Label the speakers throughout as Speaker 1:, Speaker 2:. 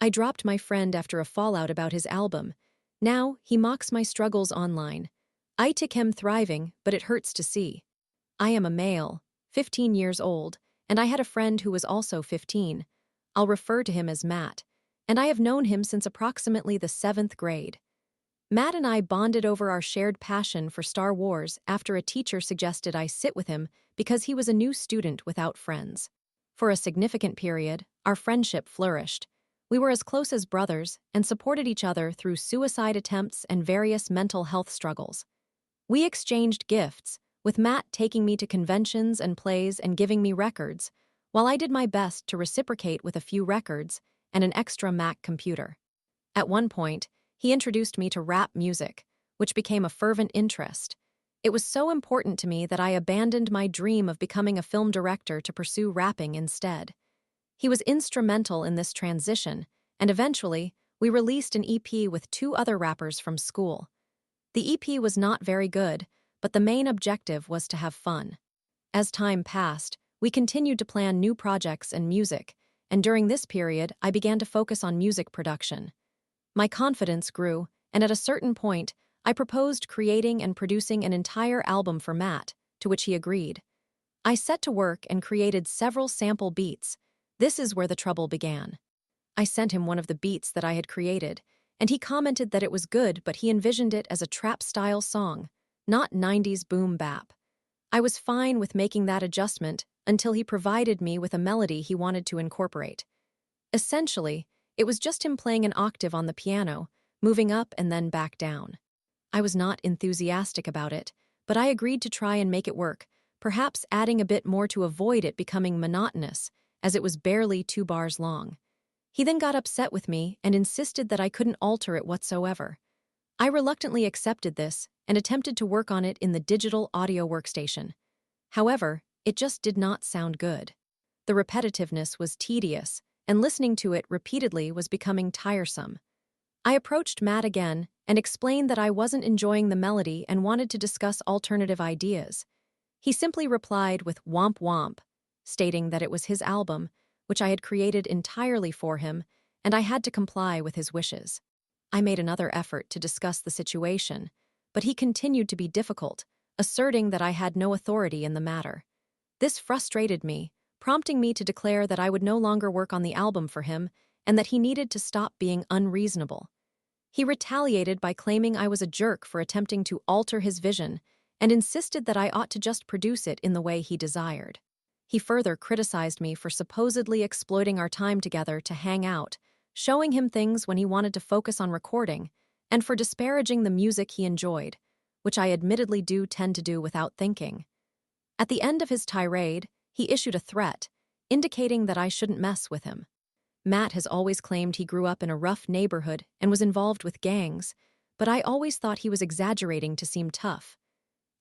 Speaker 1: I dropped my friend after a fallout about his album. Now, he mocks my struggles online. I took him thriving, but it hurts to see. I am a male, 15 years old, and I had a friend who was also 15. I'll refer to him as Matt, and I have known him since approximately the 7th grade. Matt and I bonded over our shared passion for Star Wars after a teacher suggested I sit with him because he was a new student without friends. For a significant period, our friendship flourished. We were as close as brothers and supported each other through suicide attempts and various mental health struggles. We exchanged gifts, with Matt taking me to conventions and plays and giving me records, while I did my best to reciprocate with a few records and an extra Mac computer. At one point, he introduced me to rap music, which became a fervent interest. It was so important to me that I abandoned my dream of becoming a film director to pursue rapping instead. He was instrumental in this transition, and eventually, we released an EP with 2 other rappers from school. The EP was not very good, but the main objective was to have fun. As time passed, we continued to plan new projects and music, and during this period, I began to focus on music production. My confidence grew, and at a certain point, I proposed creating and producing an entire album for Matt, to which he agreed. I set to work and created several sample beats. This is where the trouble began. I sent him one of the beats that I had created, and he commented that it was good, but he envisioned it as a trap-style song, not 90s boom bap. I was fine with making that adjustment until he provided me with a melody he wanted to incorporate. Essentially, it was just him playing an octave on the piano, moving up and then back down. I was not enthusiastic about it, but I agreed to try and make it work, perhaps adding a bit more to avoid it becoming monotonous, as it was barely 2 bars long. He then got upset with me and insisted that I couldn't alter it whatsoever. I reluctantly accepted this and attempted to work on it in the digital audio workstation. However, it just did not sound good. The repetitiveness was tedious, and listening to it repeatedly was becoming tiresome. I approached Matt again and explained that I wasn't enjoying the melody and wanted to discuss alternative ideas. He simply replied with womp womp, stating that it was his album, which I had created entirely for him, and I had to comply with his wishes. I made another effort to discuss the situation, but he continued to be difficult, asserting that I had no authority in the matter. This frustrated me, prompting me to declare that I would no longer work on the album for him and that he needed to stop being unreasonable. He retaliated by claiming I was a jerk for attempting to alter his vision and insisted that I ought to just produce it in the way he desired. He further criticized me for supposedly exploiting our time together to hang out, showing him things when he wanted to focus on recording, and for disparaging the music he enjoyed, which I admittedly do tend to do without thinking. At the end of his tirade, he issued a threat, indicating that I shouldn't mess with him. Matt has always claimed he grew up in a rough neighborhood and was involved with gangs, but I always thought he was exaggerating to seem tough.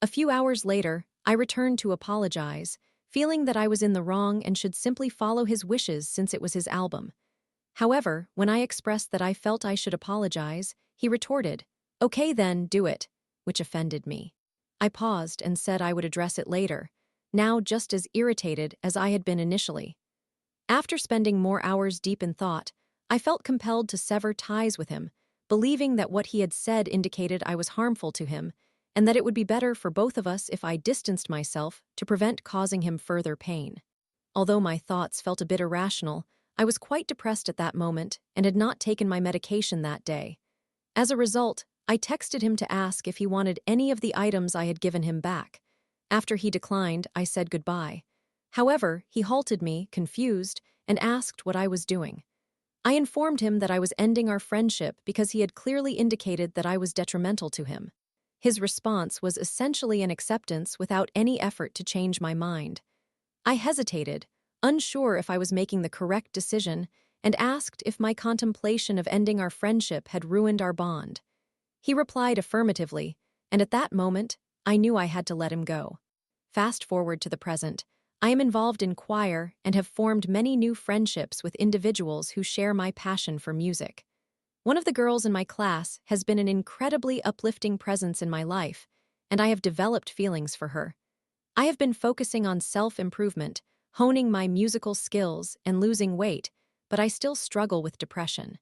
Speaker 1: A few hours later, I returned to apologize, feeling that I was in the wrong and should simply follow his wishes since it was his album. However, when I expressed that I felt I should apologize, he retorted, "Okay then, do it," which offended me. I paused and said I would address it later, now just as irritated as I had been initially. After spending more hours deep in thought, I felt compelled to sever ties with him, believing that what he had said indicated I was harmful to him, and that it would be better for both of us if I distanced myself to prevent causing him further pain. Although my thoughts felt a bit irrational, I was quite depressed at that moment and had not taken my medication that day. As a result, I texted him to ask if he wanted any of the items I had given him back. After he declined, I said goodbye. However, he halted me, confused, and asked what I was doing. I informed him that I was ending our friendship because he had clearly indicated that I was detrimental to him. His response was essentially an acceptance without any effort to change my mind. I hesitated, unsure if I was making the correct decision, and asked if my contemplation of ending our friendship had ruined our bond. He replied affirmatively, and at that moment, I knew I had to let him go. Fast forward to the present, I am involved in choir and have formed many new friendships with individuals who share my passion for music. One of the girls in my class has been an incredibly uplifting presence in my life, and I have developed feelings for her. I have been focusing on self-improvement, honing my musical skills, and losing weight, but I still struggle with depression.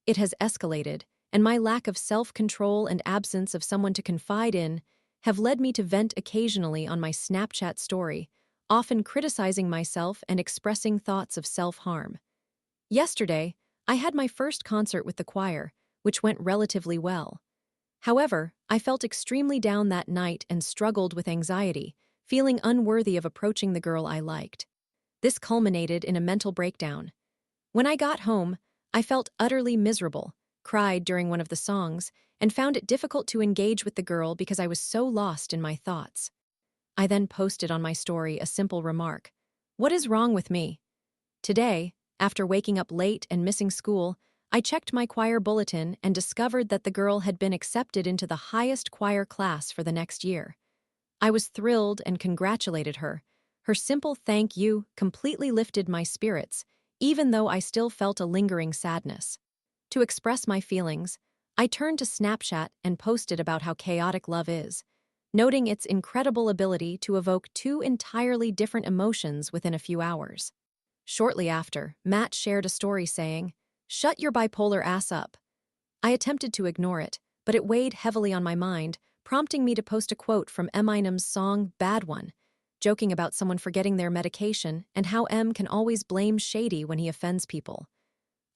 Speaker 1: It has escalated, and my lack of self-control and absence of someone to confide in have led me to vent occasionally on my Snapchat story, often criticizing myself and expressing thoughts of self-harm. Yesterday, I had my first concert with the choir, which went relatively well. However, I felt extremely down that night and struggled with anxiety, feeling unworthy of approaching the girl I liked. This culminated in a mental breakdown. When I got home, I felt utterly miserable, cried during one of the songs, and found it difficult to engage with the girl because I was so lost in my thoughts. I then posted on my story a simple remark: "What is wrong with me?" Today, after waking up late and missing school, I checked my choir bulletin and discovered that the girl had been accepted into the highest choir class for the next year. I was thrilled and congratulated her. Her simple thank you completely lifted my spirits, even though I still felt a lingering sadness. To express my feelings, I turned to Snapchat and posted about how chaotic love is, noting its incredible ability to evoke two entirely different emotions within a few hours. Shortly after, Matt shared a story saying, "Shut your bipolar ass up." I attempted to ignore it, but it weighed heavily on my mind, prompting me to post a quote from Eminem's song Bad One, joking about someone forgetting their medication and how M can always blame Shady when he offends people.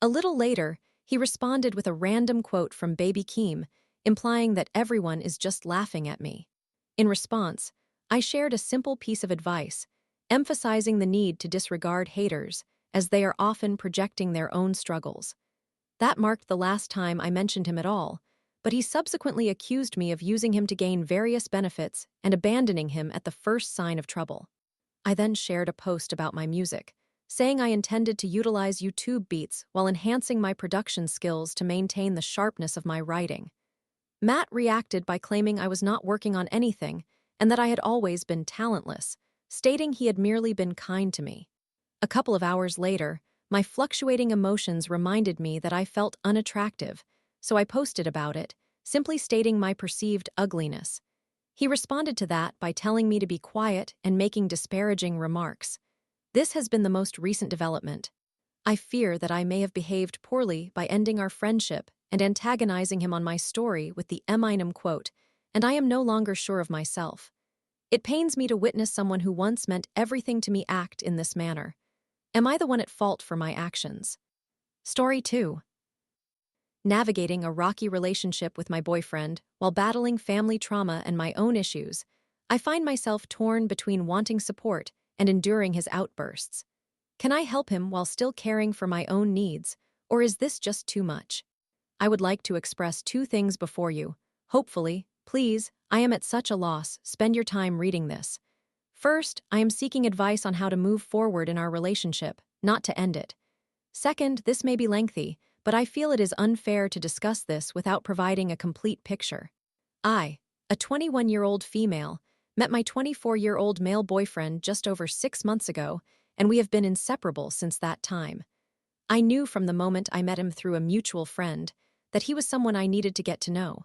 Speaker 1: A little later, he responded with a random quote from Baby Keem, implying that everyone is just laughing at me. In response, I shared a simple piece of advice, emphasizing the need to disregard haters, as they are often projecting their own struggles. That marked the last time I mentioned him at all, but he subsequently accused me of using him to gain various benefits and abandoning him at the first sign of trouble. I then shared a post about my music, saying I intended to utilize YouTube beats while enhancing my production skills to maintain the sharpness of my writing. Matt reacted by claiming I was not working on anything and that I had always been talentless, stating he had merely been kind to me. A couple of hours later, my fluctuating emotions reminded me that I felt unattractive, so I posted about it, simply stating my perceived ugliness. He responded to that by telling me to be quiet and making disparaging remarks. This has been the most recent development. I fear that I may have behaved poorly by ending our friendship and antagonizing him on my story with the Eminem quote, and I am no longer sure of myself. It pains me to witness someone who once meant everything to me act in this manner. Am I the one at fault for my actions? Story 2. Navigating a rocky relationship with my boyfriend while battling family trauma and my own issues, I find myself torn between wanting support and enduring his outbursts. Can I help him while still caring for my own needs, or is this just too much? I would like to express two things before you. Hopefully, please, I am at such a loss, spend your time reading this. First, I am seeking advice on how to move forward in our relationship, not to end it. Second, this may be lengthy, but I feel it is unfair to discuss this without providing a complete picture. I, a 21-year-old female, met my 24-year-old male boyfriend just over 6 months ago, and we have been inseparable since that time. I knew from the moment I met him through a mutual friend that he was someone I needed to get to know.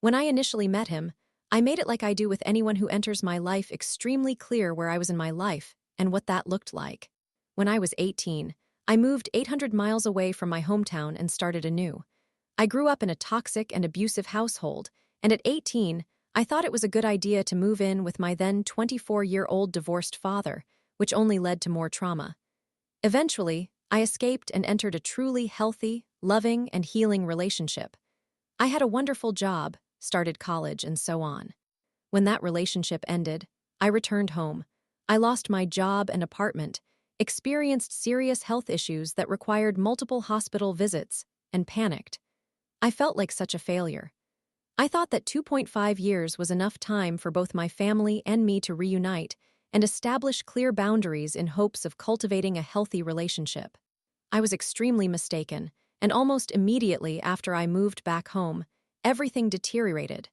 Speaker 1: When I initially met him, I made it like I do with anyone who enters my life extremely clear where I was in my life and what that looked like. When I was 18, I moved 800 miles away from my hometown and started anew. I grew up in a toxic and abusive household, and at 18, I thought it was a good idea to move in with my then 24-year-old divorced father, which only led to more trauma. Eventually, I escaped and entered a truly healthy, loving, and healing relationship. I had a wonderful job, started college, and so on. When that relationship ended, I returned home. I lost my job and apartment, experienced serious health issues that required multiple hospital visits, and panicked. I felt like such a failure. I thought that 2.5 years was enough time for both my family and me to reunite and establish clear boundaries in hopes of cultivating a healthy relationship. I was extremely mistaken, and almost immediately after I moved back home, everything deteriorated.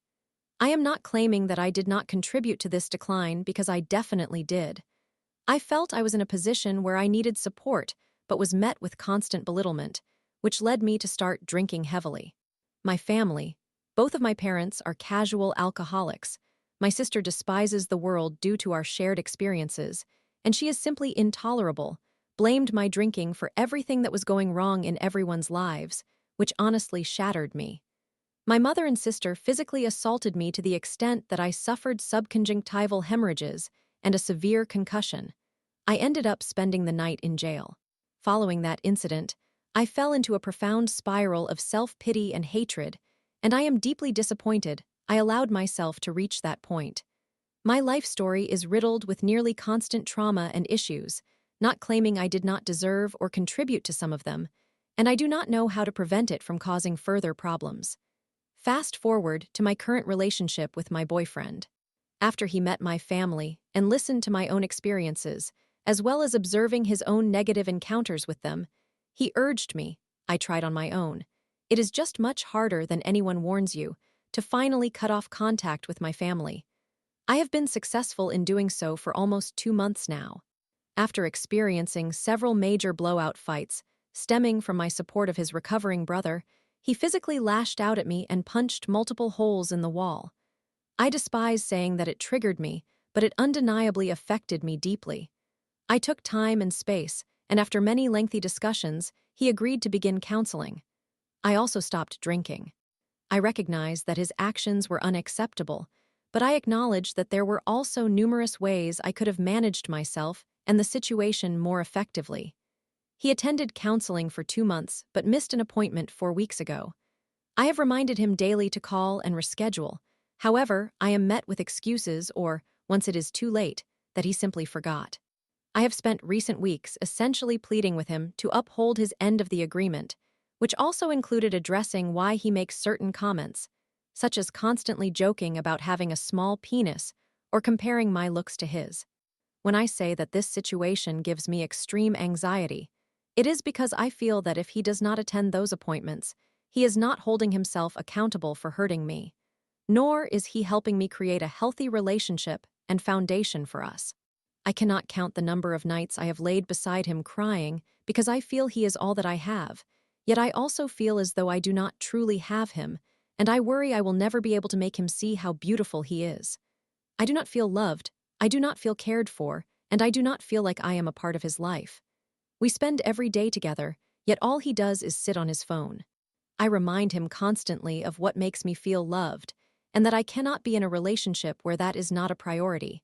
Speaker 1: I am not claiming that I did not contribute to this decline because I definitely did. I felt I was in a position where I needed support but was met with constant belittlement, which led me to start drinking heavily. My family, both of my parents, are casual alcoholics. My sister despises the world due to our shared experiences, and she is simply intolerable, blamed my drinking for everything that was going wrong in everyone's lives, which honestly shattered me. My mother and sister physically assaulted me to the extent that I suffered subconjunctival hemorrhages and a severe concussion. I ended up spending the night in jail. Following that incident, I fell into a profound spiral of self-pity and hatred, and I am deeply disappointed I allowed myself to reach that point. My life story is riddled with nearly constant trauma and issues, not claiming I did not deserve or contribute to some of them, and I do not know how to prevent it from causing further problems. Fast forward to my current relationship with my boyfriend. After he met my family and listened to my own experiences, as well as observing his own negative encounters with them, he urged me, I tried on my own. It is just much harder than anyone warns you, to finally cut off contact with my family. I have been successful in doing so for almost 2 months now. After experiencing several major blowout fights, stemming from my support of his recovering brother, he physically lashed out at me and punched multiple holes in the wall. I despise saying that it triggered me, but it undeniably affected me deeply. I took time and space, and after many lengthy discussions, he agreed to begin counseling. I also stopped drinking. I recognized that his actions were unacceptable, but I acknowledged that there were also numerous ways I could have managed myself and the situation more effectively. He attended counseling for 2 months, but missed an appointment 4 weeks ago. I have reminded him daily to call and reschedule. However, I am met with excuses or, once it is too late, that he simply forgot. I have spent recent weeks essentially pleading with him to uphold his end of the agreement, which also included addressing why he makes certain comments, such as constantly joking about having a small penis or comparing my looks to his. When I say that this situation gives me extreme anxiety, it is because I feel that if he does not attend those appointments, he is not holding himself accountable for hurting me, nor is he helping me create a healthy relationship and foundation for us. I cannot count the number of nights I have laid beside him crying because I feel he is all that I have, yet I also feel as though I do not truly have him, and I worry I will never be able to make him see how beautiful he is. I do not feel loved, I do not feel cared for, and I do not feel like I am a part of his life. We spend every day together, yet all he does is sit on his phone. I remind him constantly of what makes me feel loved, and that I cannot be in a relationship where that is not a priority.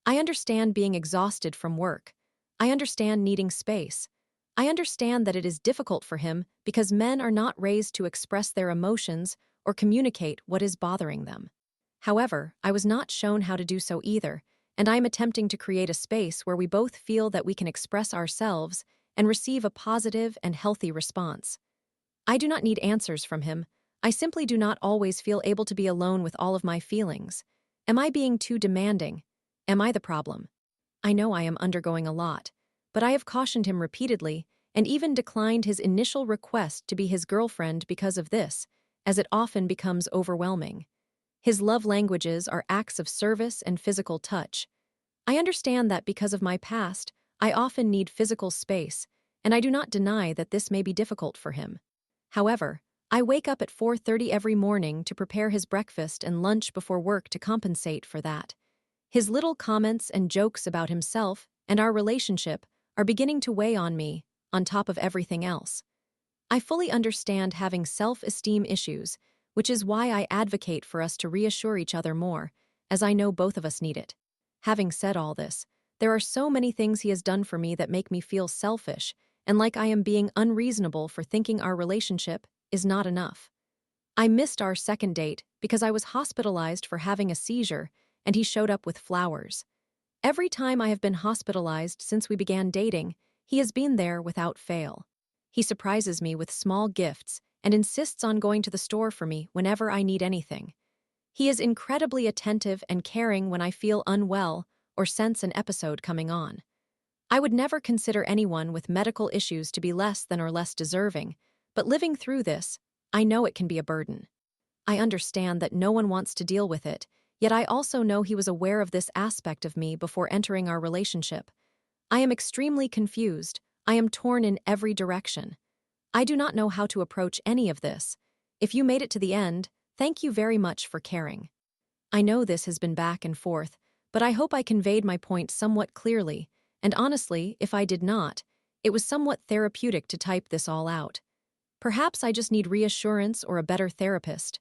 Speaker 1: I understand being exhausted from work. I understand needing space. I understand that it is difficult for him because men are not raised to express their emotions or communicate what is bothering them. However, I was not shown how to do so either, and I am attempting to create a space where we both feel that we can express ourselves and receive a positive and healthy response. I do not need answers from him. I simply do not always feel able to be alone with all of my feelings. Am I being too demanding? Am I the problem? I know I am undergoing a lot, but I have cautioned him repeatedly and even declined his initial request to be his girlfriend because of this, as it often becomes overwhelming. His love languages are acts of service and physical touch. I understand that because of my past, I often need physical space, and I do not deny that this may be difficult for him. However, I wake up at 4:30 every morning to prepare his breakfast and lunch before work to compensate for that. His little comments and jokes about himself and our relationship are beginning to weigh on me, on top of everything else. I fully understand having self-esteem issues, which is why I advocate for us to reassure each other more, as I know both of us need it. Having said all this, there are so many things he has done for me that make me feel selfish and like I am being unreasonable for thinking our relationship is not enough. I missed our second date because I was hospitalized for having a seizure and he showed up with flowers. Every time I have been hospitalized since we began dating, he has been there without fail. He surprises me with small gifts and insists on going to the store for me whenever I need anything. He is incredibly attentive and caring when I feel unwell or sense an episode coming on. I would never consider anyone with medical issues to be less than or less deserving, but living through this, I know it can be a burden. I understand that no one wants to deal with it, yet I also know he was aware of this aspect of me before entering our relationship. I am extremely confused. I am torn in every direction. I do not know how to approach any of this. If you made it to the end, thank you very much for caring. I know this has been back and forth, but I hope I conveyed my point somewhat clearly, and honestly, if I did not, It was somewhat therapeutic to type this all out. Perhaps I just need reassurance or a better therapist.